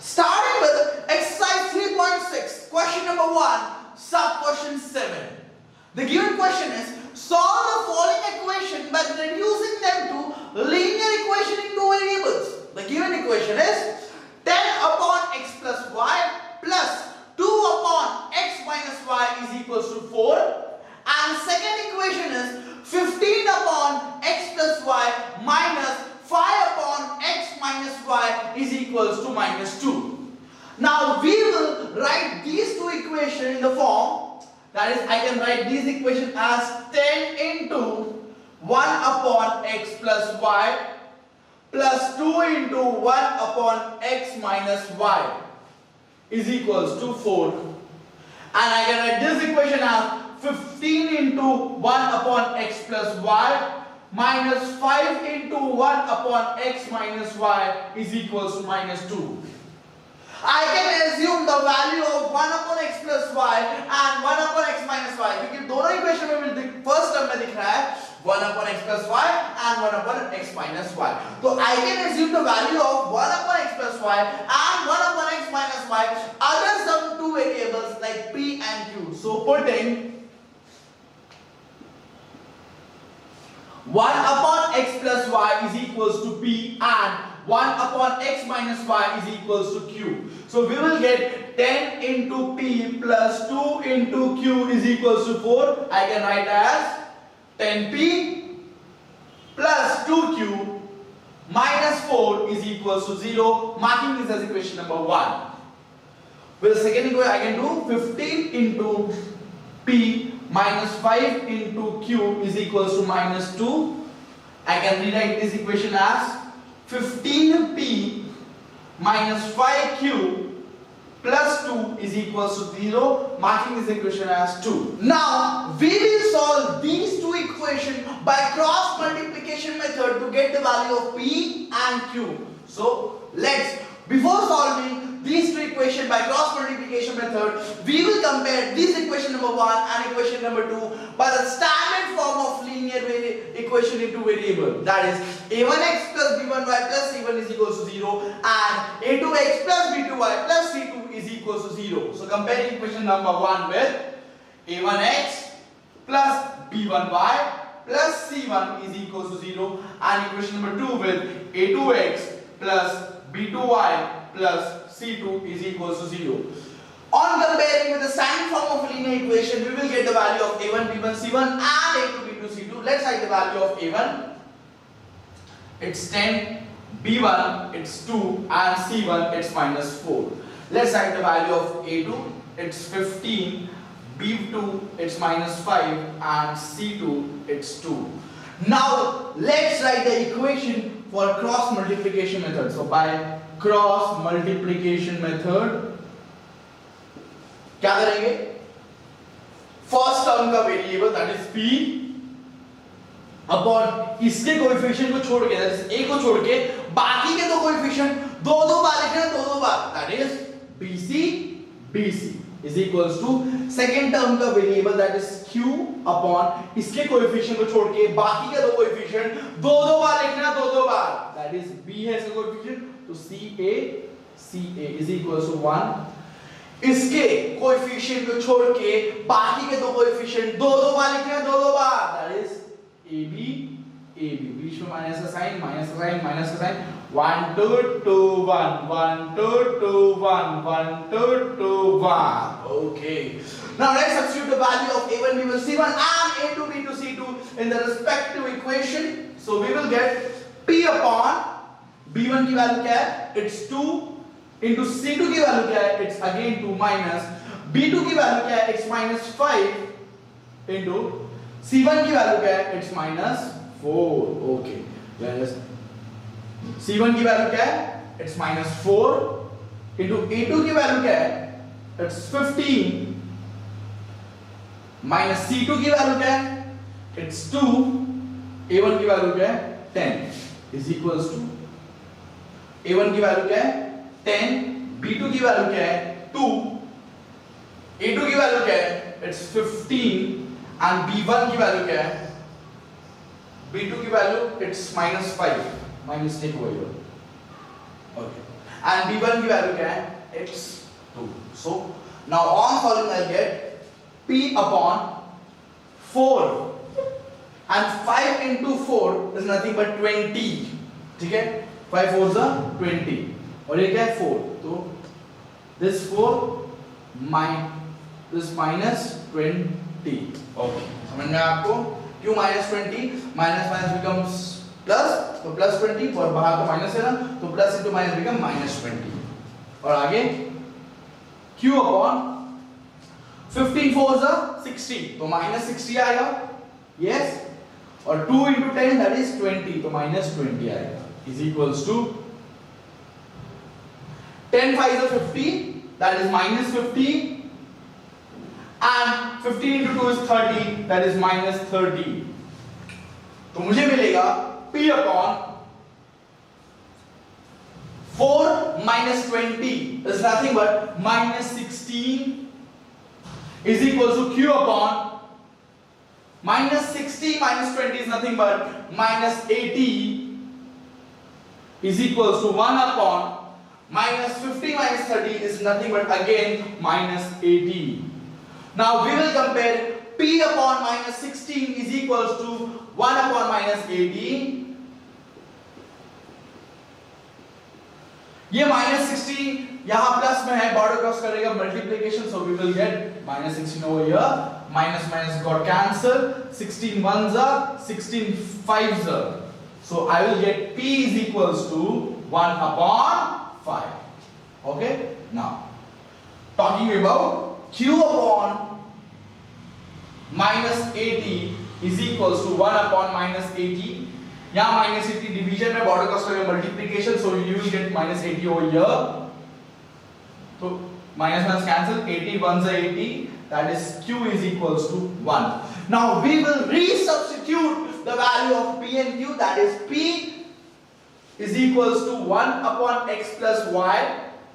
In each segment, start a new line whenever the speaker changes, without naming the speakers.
Starting with exercise 3.6, question number 1, sub question 7. The given question is, solve the following equation by reducing them to linear equation in two variables. The given equation is 10 upon x plus y plus 2 upon x minus y is equals to 4. And the second equation is 15 upon x plus y minus 5 upon x minus y is equals to minus 2. Now we will write these two equations in the form, that is, I can write these equations as 10 into 1 upon x plus y plus 2 into 1 upon x minus y is equals to 4. And I can write this equation as 15 into 1 upon x plus y minus 5 into 1 upon x minus y is equals to minus 2. I can assume the value of 1 upon x plus y and 1 upon x minus y, क्योंकि दोनों equation में first term में दिख रहा है 1 upon x plus y and 1 upon x minus y. So I can assume the value of 1 upon x plus y and 1 upon x minus y other some two variables like p and q. So putting 1 upon x plus y is equals to p and 1 upon x minus y is equals to q. So we will get 10 into p plus 2 into q is equals to 4. I can write as 10p plus 2q minus 4 is equals to 0. Marking this as equation number 1. With the second equation I can do 15 into p minus 5 into q is equals to minus 2. I can rewrite this equation as 15p minus 5q plus 2 is equals to 0, marking this equation as 2. Now we will solve these two equations by cross multiplication method to get the value of p and q. So before solving these two equations by cross multiplication method, we will compare this equation number 1 and equation number 2 by the standard form of linear equation into variable, that is a1x plus b1y plus c1 is equals to 0 and a2x plus b2y plus c2 is equals to 0. So comparing equation number 1 with a1x plus b1y plus c1 is equals to 0 and equation number 2 with a2x plus b2y plus c2 is equals to 0. On comparing with the standard form of linear equation, we will get the value of a1, b1, c1 and a2, b2, c2. Let's write the value of a1. It's 10, b1 it's 2 and c1 it's minus 4. Let's write the value of a2. It's 15, b2 it's minus 5 and c2 it's 2. Now let's write the equation for cross multiplication method. So by cross multiplication method क्या करेंगे? First term का variable that is p upon इसके coefficient को छोड़ के, that is a को छोड़ के बाकी के दो कोएफिशिएंट दो बार लिखना है, दो बार, that is bc is equals to second term का variable that is q upon इसके कोएफिशिएंट को छोड़ के बाकी के दो कोएफिशिएंट दो बार लिखना, दो बार, दैट इज b है इसका कोएफिशिएंट, तो ca is equals to 1. इसके कोएफिशिएंट को छोड़ के बाकी के दो कोएफिशिएंट दो बार लिखना है, दो बार, दैट इज ab बीच में माइनस का साइन, माइनस का sign, 1 2 2 1 1 2 2 1 1 2 2 1. Okay, now let's substitute the value of a1, b1, c1 and a2, b2, c2 in the respective equation. So we will get p upon b1 की value क्या है? It's 2 into c2 की value क्या है? It's again 2 minus b2 की value क्या है? It's minus 5 into c1 की वैल्यू क्या है? It's minus 4. Okay, whereas c1 की वैल्यू क्या है? It's minus 4 into a2 की वैल्यू क्या है? It's 15 minus c2 की वैल्यू क्या है? It's 2. a1 की वैल्यू क्या है? 10 is equals to a1 की वैल्यू क्या है? 10, b2 की वैल्यू क्या है? 2, a2 की वैल्यू क्या है? It's 15 and b1 की वैल्यू क्या है? b2 की value it's minus 5. My mistake over here. Okay. and b1 की वैल्यू क्या है x2. So now on solving I'll get p upon 4 and 5 into 4 is nothing but 20. ठीक है, 5 4s are 20 और ये क्या है 4, तो this 4 this minus 20. ओके, समझ में आपको? क्यों minus 20? minus minus becomes plus, तो plus 20 और बाहर तो minus है ना, तो plus into minus become minus 20. और आगे q upon 15 4s are 60, तो minus 60 आएगा. yes, और 2 into 10 that is 20, तो minus 20 आएगा, is equals to 10 5s are 50, that is minus 50, and 15 into 2 is 30, that is minus 30. तो मुझे मिलेगा p upon 4 minus 20 is nothing but minus 16 is equals to q upon minus 60 minus 20 is nothing but minus 80 is equals to 1 upon minus 50 minus 30 is nothing but again minus 80. Now we will compare p upon minus 16 is equals to 1 upon minus 80. ये minus 16 यहाँ plus में है, border cross करेगा multiplication, so we will get minus 16 over here. Minus minus got cancelled. 16 ones are 16 fives are. So I will get p is equals to 1 upon 5. Okay. Now talking about q upon minus 80 is equals to 1 upon minus 80. यहाँ minus 80 division में border cross करेगा multiplication, so you will get minus 80 over here. तो minus minus cancel, 80 ones are 80, that is q is equals to 1. Now we will resubstitute the value of p and q, that is p is equals to 1 upon x plus y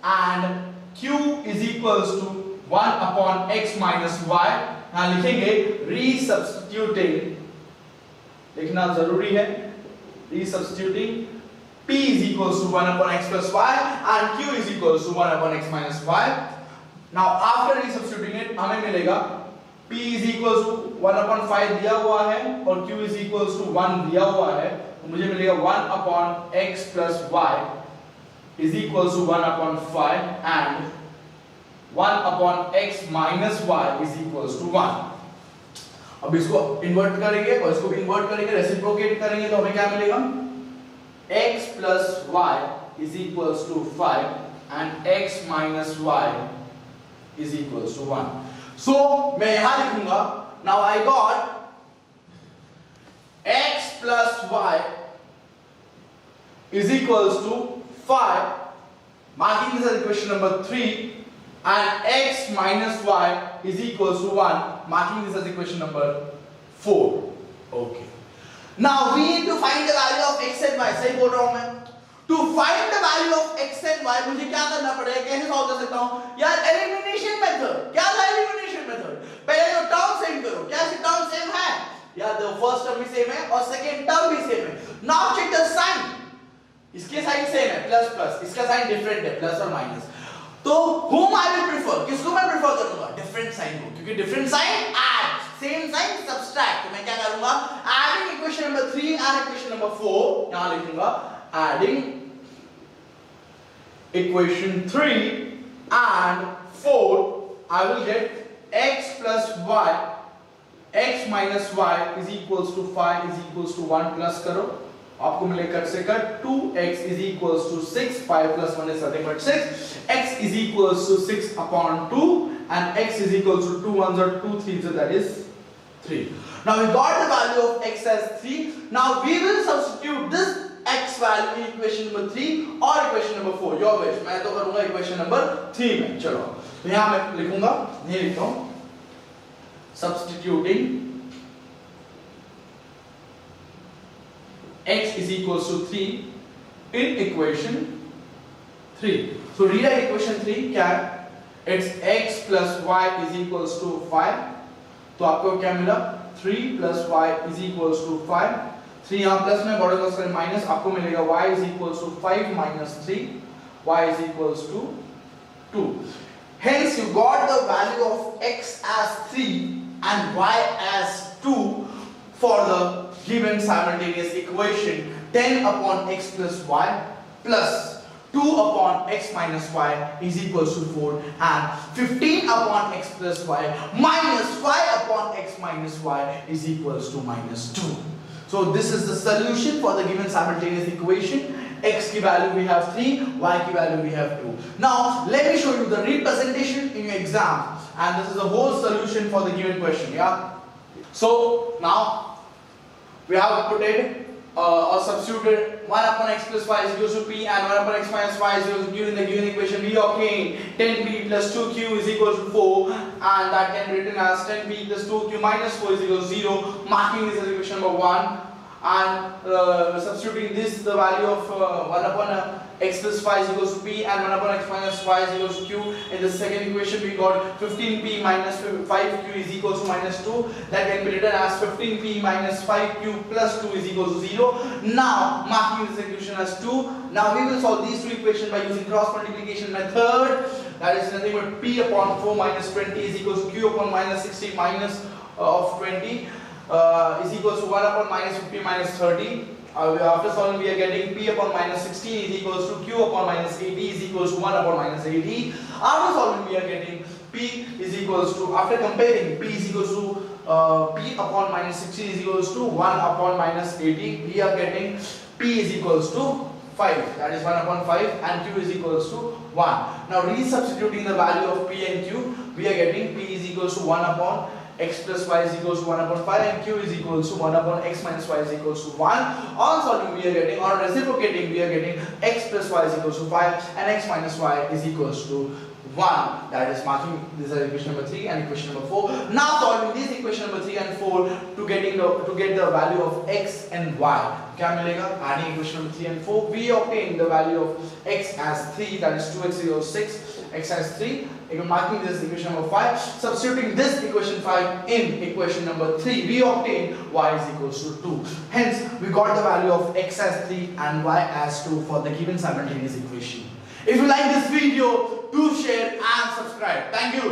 and q is equals to 1 upon x minus y. now लिखेंगे resubstituting, लिखना जरूरी है, resubstituting p is equals to 1 upon x plus y and q is equals to 1 upon x minus y. now after resubstituting it हमें मिलेगा p is equals to 1 upon 5 दिया हुआ है और q is equals to 1 दिया हुआ है, तो मुझे मिलेगा 1 upon x plus y is equals to 1 upon 5 and 1 upon x minus y is equals to 1. अब इसको इन्वर्ट करेंगे और इसको भी इन्वर्ट करेंगे, रेसिप्रोकेट करेंगे, तो हमें क्या मिलेगा x plus y is equals to 5 and x minus y is equals to 1. so मैं यहां लिखूंगा, now I got x plus y is equals to 5, marking this as equation number 3, and x minus y is equals to 1, marking this as equation number 4. okay, now we need to find the value of x and y. सही बोल रहा हूं मैं? to find the value of x and y मुझे क्या करना पड़ेगा, कैसे सॉल्व कर सकता हूं यार? Elimination method. क्या था एलिमिनेशन मेथड? पहले तो टर्म सेम करो. क्या टर्म सेम है यार? द फर्स्ट टर्म भी सेम है और सेकंड टर्म भी सेम है. Now check the sign. इसके साइन सेम है प्लस प्लस, इसका साइन डिफरेंट है प्लस और माइनस. तो whom I will prefer, किसको मैं प्रेफर करूंगा? डिफरेंट साइन को, क्योंकि different sign add, same sign subtract. तो मैं क्या करूंगा? Adding equation number 3 and equation number 4, यहां लिखूंगा adding equation 3 and 4, I will get x plus y, x minus y is equals to 5 is equals to 1 plus करो, आपको मिलेगा cut से cut 2x is equals to 6, 5 plus 1 is nothing but 6, x is equals to 6 upon 2 and x is equals to 2 ones are 2 3s, so that is 3. now we got the value of x as 3. now we will substitute this x value in equation number 3 or equation number 4, your wish. मैं तो करूंगा equation number 3 में. चलो तो यहाँ मैं लिखूंगा, नहीं लिखता हूँ, substituting x is equals to 3 in equation 3. so rewrite equation 3 क्या है? it's x plus y is equals to 5. तो आपको क्या मिला? 3 plus y is equals to 5. 3 यहाँ प्लस में बॉर्डर क्रॉस करें माइनस, आपको मिलेगा y is equals to 5 minus 3 y is equals to 2. Hence you got the value of x as 3 and y as 2 for the given simultaneous equation 10 upon x plus y plus 2 upon x minus y is equals to 4 and 15 upon x plus y minus 5 upon x minus y is equals to minus 2. So this is the solution for the given simultaneous equation. X ki value we have 3, y ki value we have 2. Now let me show you the representation in your exam, and this is the whole solution for the given question. Yeah. So now we have put it or substituted 1 upon x plus y is equals to p and 1 upon x minus y is equals to q in the given equation. We obtain 10p plus 2q is equals to 4, and that can be written as 10p plus 2q minus 4 is equals to 0, marking this as equation number 1, and substituting this the value of 1 upon x plus y is equals to p and 1 upon x minus y is equals to q. In the second equation we got 15p minus 5q is equals to minus 2. That can be written as 15p minus 5q plus 2 is equals to 0. Now marking this equation as 2. Now we will solve these two equations by using cross multiplication method. That is nothing but p upon 4 minus 20 is equals to q upon minus 60 minus of 20 is equals to 1 upon minus 50 minus 30. After solving we are getting p upon minus 16 is equals to q upon minus 80 is equals to 1 upon minus 80. After solving we are getting p is equals to, after comparing, p is equals to p upon minus 16 is equals to 1 upon minus 80. We are getting p is equals to 5, that is 1 upon 5, and q is equals to 1. Now resubstituting the value of p and q, we are getting p is equals to 1 upon x plus y is equals to 1 upon 5 and q is equals to 1 upon x minus y is equals to 1. On solving we are getting, or reciprocating we are getting x plus y is equals to 5 and x minus y is equals to 1. That is marking this is equation number 3 and equation number 4. Now solving this equation number 3 and 4 to get the value of x and y. क्या मिलेगा? Adding equation number 3 and 4, we obtain the value of x as 3, that is 2x is equals 6, x as 3. Marking this equation number 5, substituting this equation 5 in equation number 3, we obtain y is equals to 2. Hence, we got the value of x as 3 and y as 2 for the given simultaneous equation. If you like this video, do share and subscribe. Thank you.